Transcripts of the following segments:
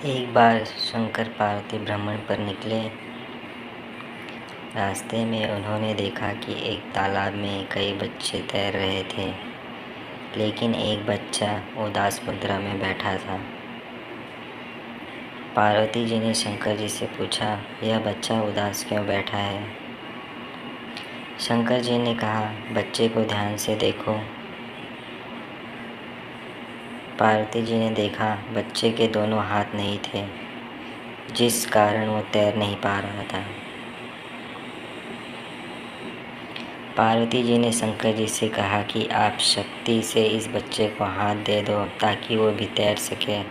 एक बार शंकर पार्वती भ्रमण पर निकले। रास्ते में उन्होंने देखा कि एक तालाब में कई बच्चे तैर रहे थे, लेकिन एक बच्चा उदास मुद्रा में बैठा था। पार्वती जी ने शंकर जी से पूछा, यह बच्चा उदास क्यों बैठा है? शंकर जी ने कहा, बच्चे को ध्यान से देखो। पार्वती जी ने देखा, बच्चे के दोनों हाथ नहीं थे, जिस कारण वो तैर नहीं पा रहा था। पार्वती जी ने शंकर जी से कहा कि आप शक्ति से इस बच्चे को हाथ दे दो ताकि वो भी तैर सके।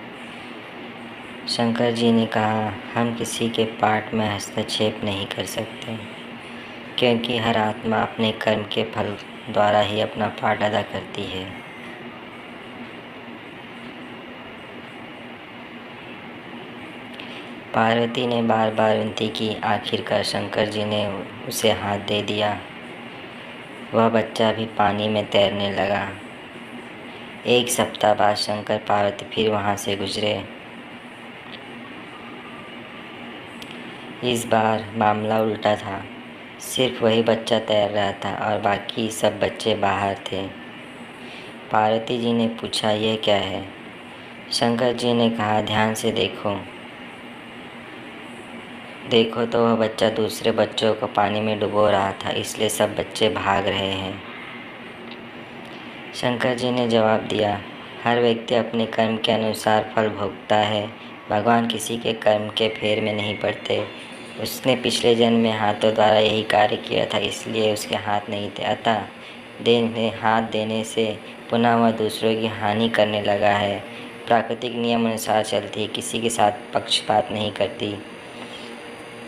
शंकर जी ने कहा, हम किसी के पाठ में हस्तक्षेप नहीं कर सकते, क्योंकि हर आत्मा अपने कर्म के फल द्वारा ही अपना पाठ अदा करती है। पार्वती ने बार बार विनती की। आखिरकार शंकर जी ने उसे हाथ दे दिया। वह बच्चा भी पानी में तैरने लगा। एक सप्ताह बाद शंकर पार्वती फिर वहाँ से गुजरे। इस बार मामला उल्टा था। सिर्फ वही बच्चा तैर रहा था और बाकी सब बच्चे बाहर थे। पार्वती जी ने पूछा, यह क्या है? शंकर जी ने कहा, ध्यान से देखो तो वह बच्चा दूसरे बच्चों को पानी में डुबो रहा था, इसलिए सब बच्चे भाग रहे हैं। शंकर जी ने जवाब दिया, हर व्यक्ति अपने कर्म के अनुसार फल भोगता है। भगवान किसी के कर्म के फेर में नहीं पड़ते। उसने पिछले जन्म में हाथों द्वारा यही कार्य किया था, इसलिए उसके हाथ नहीं थे। अतः हाथ देने से पुनः वह दूसरों की हानि करने लगा है। प्राकृतिक नियम अनुसार चलती, किसी के साथ पक्षपात नहीं करती।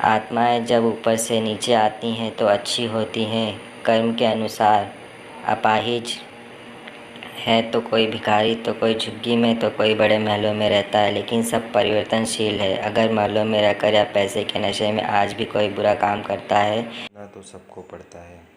आत्माएं जब ऊपर से नीचे आती हैं तो अच्छी होती हैं, कर्म के अनुसार। अपाहिज है तो कोई भिखारी, तो कोई झुग्गी में, तो कोई बड़े महलों में रहता है, लेकिन सब परिवर्तनशील है। अगर महलों में रहकर या पैसे के नशे में आज भी कोई बुरा काम करता है, ना तो सबको पड़ता है।